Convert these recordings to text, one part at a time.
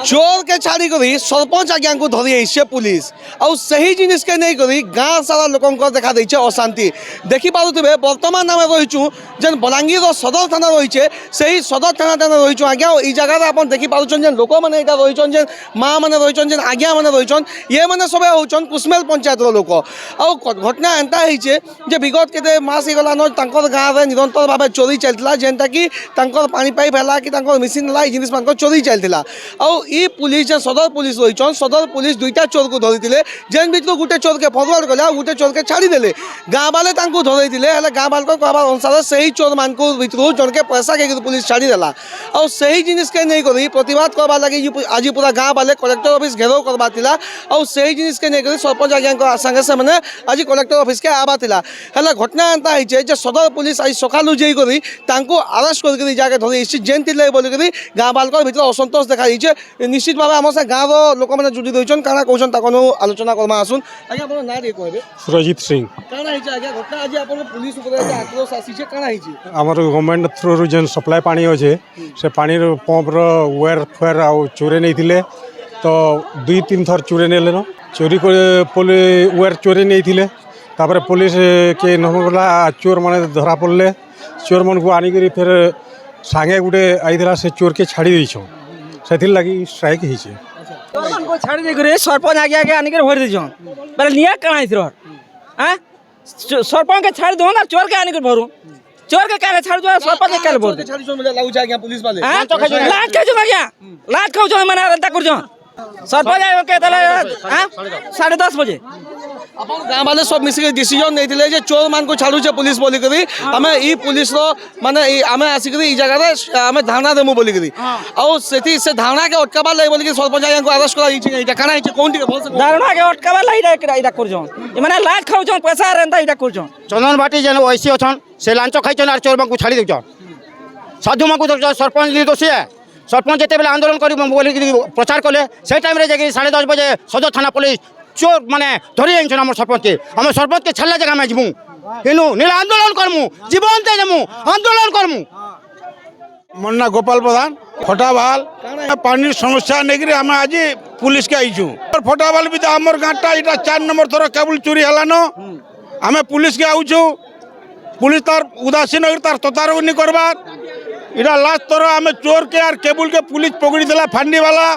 चोर के छाड़ी करी सरपंच आज्ञा को धरी आइसे पुलिस आउ सही जिनिस के नहीं करी गाँ सारा लोक देखा देछे अशांति देखि पारुथिबे वर्तमान आमे रहिछु जेन बलांगीर सदर थाना रहिछे सही सदर थाना रहिछु आज्ञा ई जगह रे आपण देखि पारुछन जेन लोक माने एटा रहिछन जेन माँ माने रहिछन जेन आज्ञा माने रहिछन ये माने सबे होछन कुसमेल पंचायत रो लोक आउ घटना एंता हिचे जे विगत केते मास गला न तांकर गाँ रे निरंतर भाबे चोरी चलतिला जेनटा कि तांकर पानी पाइप हला कि तांकर मशीन हला ई जिनिस मानकर चोरी चलतिला आउ ई पुलिस जे सदर पुलिस रही सदर पुलिस दुईटा चोर को धरी जेन भितर गोटे चोर के फरवर्ड कले आ गोटे चोर के छाड़ी देले गाँ वाले धरई गाँ वाले कहबार अनुसार से चोर मान भितर जन के पैसा के पुलिस छाड़ी देला और सही जिनिस के नहीं करी प्रतिवाद करवा लगे आज पूरा गाँ वाले कलेक्टर ऑफिस घेराव करवा थिला और सही जिनिस के नहीं करी सरपंच आज्ञा संगे से मैंने आज कलेक्टर ऑफिस के आवा थिला हेला घटना एंता हिचे जे सदर पुलिस आज सकालू जई करी तांको अरेस्ट करके जाके धरी जेन थिले बोली करी गाँ वाले भितर असंतोष देखा दीचे निश्चित भाव आम से गाँव लोक मैंने जोड़ी रही काଣା कहन तक आलोचना करमा आसुन आज्ञा अपन ना रे कहबे सुरजीत सिंह काଣା हिचे आज्ञा घटना आज अपन पुलिस ऊपर आक्रोश आसीचे काଣା हिचे हमर गवर्नमेंट थ्रू रु जेन सप्लाई पानी होचे से पानी रो पंप रो वेयर फेयर आ चोरे नै थिले तो दुई तीन थर चोरे नेले न चोरी को वेयर चोरे नै थिले तापर पुलिस के नमगला चोर माने धरा पड़ले चोर मन को आनी करी फिर सांगे गुटे आइदिला से चोर के छाड़ी दैछो सेथिल लागि स्ट्राइक हिचे चोर को छाड़ी दे करे सरपंच आगे आगे आनी कर भर दैछो पहले निया काना हिथरो हां सरपंच के छाड़ी दो ना चोर के आनी कर भरू चोर के काहे छाड़ी दो सरपंच के काहे भरू छाड़ी छो लागु छ आज्ञा पुलिस वाले लाज खाजो आज्ञा लाज खाजो माने रंता करजो सरपंच आयो के तले हां 10:30 बजे अपन गाँव वाले सब मिसिक डिसीजन नहीं थिले जे चोर मान को छाड़ू छे पुलिस बोली करी हमें ई पुलिस रो माने हमें आसी करी ई जगह रे हमें धारणा देमु बोली करी और सेठी से धारणा के अटकाबा लाई बोली करी सरपंच आज्ञा को अरेस्ट करा ई एटा काना हिचे कोन टिके बोल से धारणा के अटकाबा लाई इडा करजो ई माने लाज खाउजो पैसा रेंता इडा करजो चंदन बाटी जेन ओसी अछन से लांचो खाइछन आर चोर मान को छाड़ी देछन साधु मान को सरपंच ली दोषी है सरपंच जेते बेला आंदोलन करी बोली प्रचार कले से टाइम रे जाके 10:30 बजे सदर थाना पुलिस चोर माने धरी आइछन हमर सरपंच के छल्ला जगह में जिमु हेनु नीला आंदोलन करमु जीवन दे देमु आंदोलन करमु मन्ना गोपाल प्रधान फटावाल पानी समस्या नेगरी हम आज पुलिस के आइछु और फटावाल भी हमर गांटा इटा 4 नंबर थरो केबल चोरी हला न हमें पुलिस के आउछु पुलिस तार उदासीन होई तार ततारो नि करबार इटा लास्ट थरो हमें चोर के आर केबल के पुलिस पकड़ी देला फांडी वाला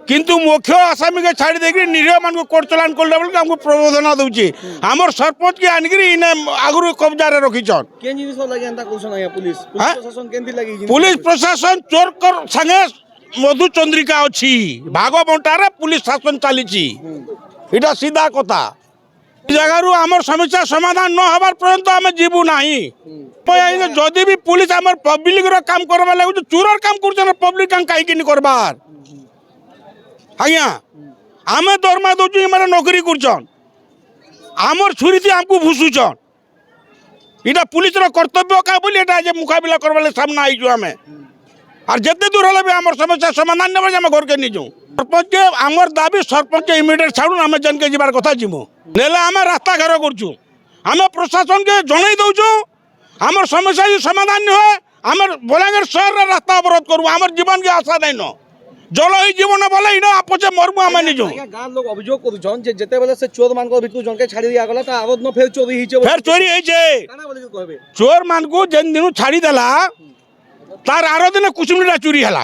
किंतु मुख्य आसामी के छाड़ी देकरी निरीह मान को कोर्ट चलान कर लेवल के हमको प्रबोधना दउची हमर सरपंच के आनकरी इने आगुरु कब्जा रे रखिछन केन जिनिस लागि अंता कोसन आया पुलिस प्रशासन केनति लागि पुलिस प्रशासन चोर कर संगे मधु चंद्रिका अछि भाग बंटा रे पुलिस शासन चलीची इटा सीधा कथा जगारु हमर समस्या समाधान न हबार पर्यंत हम जीवु नाही पय जदी भी पुलिस हमर पब्लिक रो काम करबा लागु चोरर काम करछन पब्लिक काम काहे कि करबार आज्ञा आम दरमा दौचु माने नौकरी करछन आमर छुरी थी हमको भूसुछन इटा पुलिस रो कर्तव्य का बोली एटा जे मुकाबला करबले सामने आइजु हमें और जते दूर हले हमर समस्या समाधान नेबे हम घर के निजु सरपंच के हमर दाबी सरपंच के इमीडिएट छाडू हम जन के जीवार कथा जिमु नेला हम रास्ता घेर करछु हम प्रशासन के जणाई दउछु हमर समस्या समाधान न होय हमर बलांगीर शहर रे रास्ता अवरोध करू हमर जीवन के आशा नै न जल ही जीवन बोले इनो आपसे मरमु हम निजो गां लोग अभियोग करूछन जे जते बेले से चोर मान को भितु जन के छाड़ी दिया गला त आरोप न फेर चोरी हिचे फेर चोरी हिचे काना बोले कहबे चोर मान को जेन दिनु छाड़ी देला तार आरो दिन कुसुमडा चोरी हला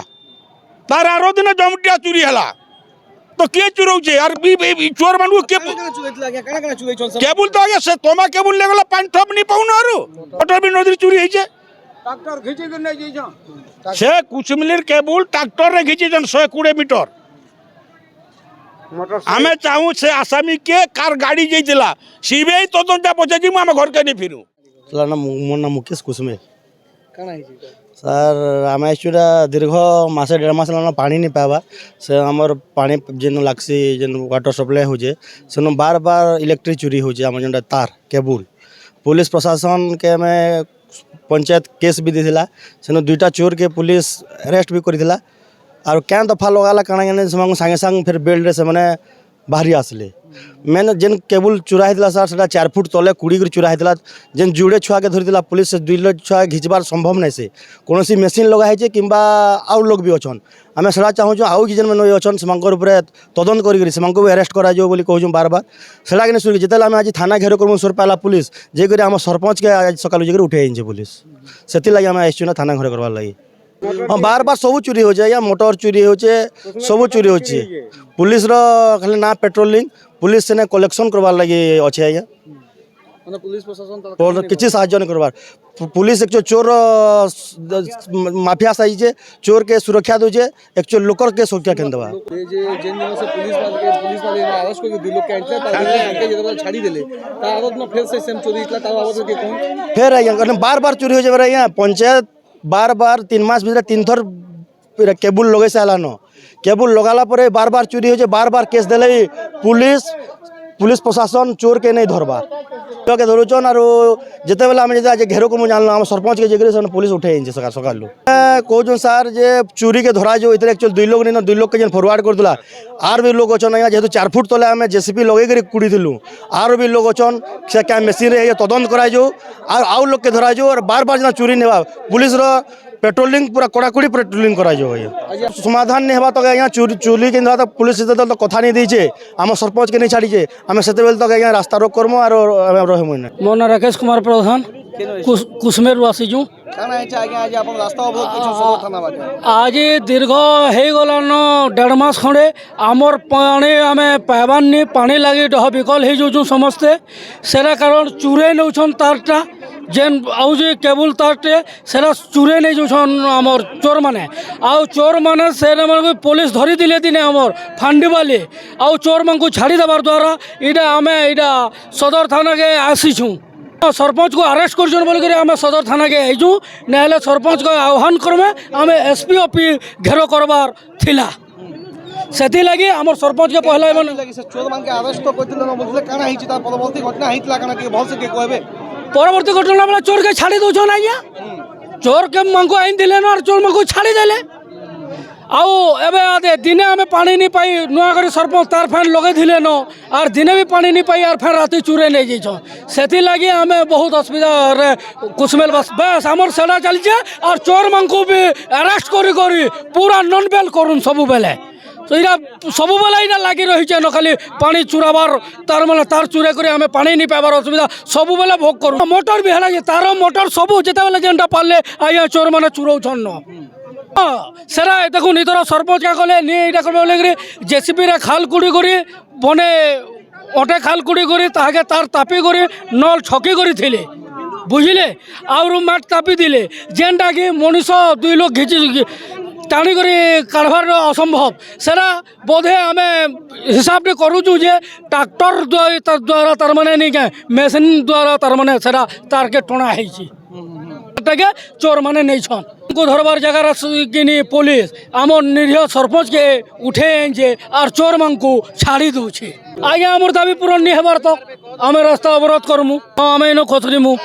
तार आरो दिन जमटिया चोरी हला तो के चोरौ छे यार बी चोर मान को के चोरीतला काना चोरीछन सब केबुल तो आगे से तोमा केबुल ले गला पान ठप नि पाउन आरो ऑटो भी नदरी चोरी हिचे ट्रैक्टर खींची के नै जइछन से कुसुमलिर केबुल ट्रैक्टर रे खींची जन 120 मीटर हमें चाहूँ से आसामी के कार गाड़ी जाइला सीबीआई तदंता पचे जी हम घर के नहीं फिरू ना मोर नाम मुकेश कुसुमे काना हिचे सर आम एक्चुअली दीर्घ मासे 1.5 मास लाना पानी नहीं पावा से हमर पानी जेन लागसी जेन वाटर सप्लाई होजे सेन बार बार इलेक्ट्रिक चोरी होजे हम जेन तार केबुल पुलिस प्रशासन के में पंचायत केस भी देथिला सेन दुईटा चोर के पुलिस अरेस्ट भी करथिला और क्या दफा लगाला काना संगे संग फिर बेल रे से माने बाहरी आसले मेन जेन केबुल चुरा होता सार से 4 फुट तले कुड़ी कर चुरा होता जेन जुड़े छुआ के धरी पुलिस से 2 छुआ घिचबार संभव नहीं से कौन मेसीन लगाई कि आउ लोग भी अच्छन आम से चाहूँ आउ कि जेन मैंने अच्छन से तदंत करी भी अरेस्ट करा कहूँ बार बार सेटा कि शुरू जिते आम आज थाना घेर कर सोर पाला पुलिस जेकर आम सरपंच के आज सकाल जाकर उठे आइजे पुलिस से लगे आम आसचु ना थाना घर करवार लगी हाँ बार बार सब चोरी हो जाए मोटर चोरी हो सब चोरी हो पुलिस खाली ना पेट्रोलिंग पुलिस से कलेक्शन करवार लगी अच्छे आज्ञा মানে পুলিশ প্রশাসন किसी साहय नहीं करवार पुलिस एक्चुअल चोर माफिया साइजे चोर के सुरक्षा दूजे एक्चुअल लोकर के सुरक्षा केन देवा এই যে যেন দিনসে পুলিশ वाले अरेस्ट करके 2 लोग के आइतला तार के जेतबा छाड़ी देले ता आदत में फिर से सेम चोरी इतला ता आवाज के कोन फिर आइया बार बार चोरी हो जाए यहाँ पंचायत बार बार 3 मास भीतर 3 थर केबुल लगे से आलान केबुल लगाला पर बार बार चोरी हो बार बार केस देले पुलिस प्रशासन चोर के नहीं धरबार के धरुचन और जिते बेले आम आज घेर को जान आम सरपंच के जगह पुलिस उठे सका सकाल कहूँ सार जे चोरी के धरा जो इतने एक्चुअल 2 लोग नहीं 2 लोग के जेन फरवर्ड करदला आर भी लोग अच्छन आज्ञा जेहतु 4 फुट तले आम जेसीपी लगे कुड़ी दिलु आर भी लोग अच्छन से क्या मेसीन तदंत कराइजो आउ लोग के धराइजो और बार बार जना चोरी नेवा पुलिस पेट्रोलिंग पूरा कड़ाकड़ी पेट्रोलिंग कराइजो समाधान नहीं हवा तो आज्ञा चोरी के तो पुलिस तो कथा नहीं दीचे आम सरपंच के नहीं छाड़ीचे आम से तक आज्ञा रास्ता रोक करमु और रहमु मो ना राकेश कुमार प्रधान कुसमेर आसीचु কানা আইছে আগে আজ আপন রাস্তা অবরোধ কিছু সদর থানা বাজে आज दीर्घ हो गलान 1.5 मास खंडे आमर पानी आम पाइबार नी पानी लगे डह विकल हो जाऊँ समस्ते सेरा कारण चूरे नौछन तारटा जेन आउ जे केबुल तारटे सेरा चूरे नहीं जाऊन आमर चोर मैंने आउ चोर मैंने से पुलिस धरी दिले दिने आमर फांडीबाली आउ चोर मान को छाड़ी देवार द्वारा इटा आम इटा सदर थाना के आसीचु सरपंच को अरेस्ट कर सदर थाना के आईचु ना सरपंच को आह्वान करमे आम एसपी ऑफिस घेरो करबार थिला सेति लगी आमर सरपंच के पहला লাগি সে চোর মান কে अरेस्ट तो করতে না বললে কানা আইছে তার পরবর্তী ঘটনা আইতলা কানা কি ভলসে কে কইবে परवर्ती घटना बेला चोर के छाड़ी दौन आज्ञा चोर के मांगो आईन दिले और चोर मांगो छाड़ी देले आउ एबे आदे दिने आमे पानी नहीं पाई नुआ कर सरपंच तार फैन लगे दिले न और दिने भी पानी नहीं पाई और फिर राति चूरे नहीं जाइछ सेति लागि आमे बहुत असुविधा रे कुसमेल बस हमर सेडा चलছে और चोर मांगो भी अरेस्ट करी पूरा नन बेल करूँ सबु बेले तो इरा सबु बेला इरा लगी रही है न खाली पानी चुराबार तार मैंने तार चूरे कर आम पानी नहीं पाइबार असुविधा सबु बेला भोग करूँ मोटर भी है तार मोटर सबू जिते बेले जेनटा पारे आज्ञा चोर मैंने चुराऊन न सेरा देखुन इधर सरपंच क्या कले नहीं ये कर जेसीपी रे खाल कुड़ी करी बने अटे खाल कुड़ी करी ताके तार तापी करी नल छकी करी थिले बुझिले आउर माट तापी दिले जेनटा कि मनीष 2 लोग घिची टाणी कर काढ़वार असंभव सेरा बोधे आम हिसाब से करूँ जे ट्रैक्टर द्वारा तार माने नहीं क्या मेसीन द्वारा तार माने सेरा तार के टणा है चोर माने नहीं छन को धरबार जगह कि पुलिस आम निरीह सरपंच के उठे जे और चोर मान को छाड़ी दूचे आज्ञा आमर दाबी पूरण नहीं हबार तक आम रास्ता अवरोध करमु आम इन खोसरीमु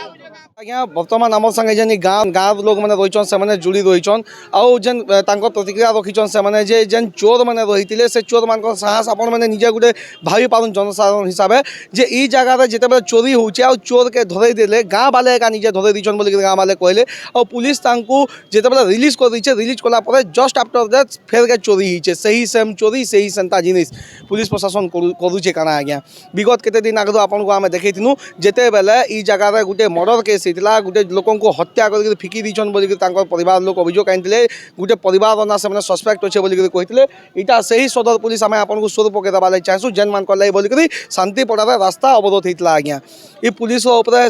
आज्ञा बर्तमान आम संगे जेन गाँव लोग मैंने रहीचन से जुड़ी रहीचन आउ जेन प्रतिक्रिया रखीचन से जे जेन चोर मैंने रही से चोर मान साहस आपण मैंने निजे गोटे भावी पार जनसाधारण हिसाब से जे ई जगह जिते बेले चोरी होचे आ चोर के धरे देले गाँव वाले एका निजे धरे दीचन बोली गाँव वाले कहले और पुलिस जिते बेले रिलीज कर दीचे रिलीज कला जस्ट आफ्टर दैट फेर के चोरी होचे सही सेम चोरी सही सेंता जिनिस पुलिस प्रशासन करुचे काना आज्ञा विगत केते दिन आगे आपन को आम देखी जिते बेले ई जगह गोटे मर्डर केस गोटे लोक को हत्या कर फिकी दीचन बोलिक परिवार लोक अभियोग आनी गोटे परिवार ना से सस्पेक्ट अच्छे बोलिक कहते इटा से ही सदर पुलिस आम आपको स्वर पकई देवा चाहूँ जेन मान लगे बोलिक शांतिपड़ार रास्ता अवरोध होता आज्ञा ये पुलिस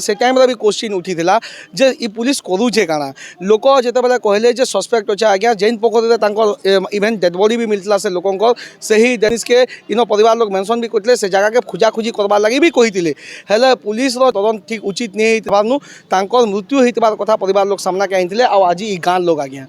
से टाइम भी क्वेश्चन उठीला जे ई पुलिस करुचे काना लोक जिते बेले कहले सस्पेक्ट अच्छे आज्ञा जेन पोखरी इवेन डेड बॉडी भी मिलता से लोक से ही डेनिस के इन परिवार लोग मेंशन भी करते से जगह के खोजाखोजी करवार लगी भी कहते हेले पुलिस तदंत ठीक उचित नहीं मृत्यु होता कथा परिवार लोग सामना के आनी आज ई गाँव लोग आज्ञा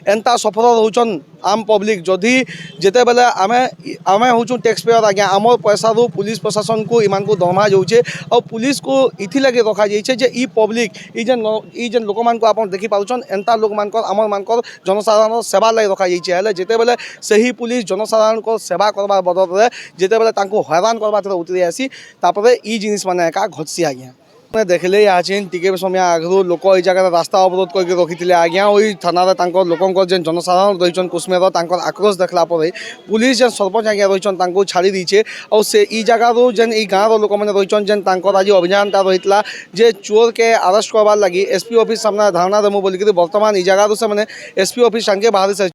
एंता सफल रोचन आम पब्लिक जदि जिते बेले आमे हूँ टैक्स पेयर आज्ञा आमर पैसा रू पुलिस प्रशासन को इमान को दरमा जाऊे और पुलिस को इथि लगे रखा जाइए जे ई पब्लिक जेन लोक मान आप देखी पार्छन एंता लोक मान आमर मान जनसाधारण सेवा लगे रखा जाइए जिते बेले सही पुलिस जनसाधारण को सेवा करवार बदल जिते बेले हैरान करवा उतरी आसी तापर ई जिनिस माने एका घटसी आज्ञा देखले आचिन टिके समय आगु लोक ये जगह रास्ता अवरोध करके रखी आज्ञा वही थाना लोक जेन जनसाधारण रही कुसमेर आक्रोश देखला पुलिस जेन सरपंच आज्ञा रही छाड़ी दीचे और से ई जगह जेन ई गाँव लोक मैंने रही जेन आज अभियान रही जे चोर के अरेस्ट करवार लगी एसपी ऑफिस सामने धारणा देमु बोलिक बर्तमान ई जगह से मैंने एसपी ऑफिस संगे बाहर से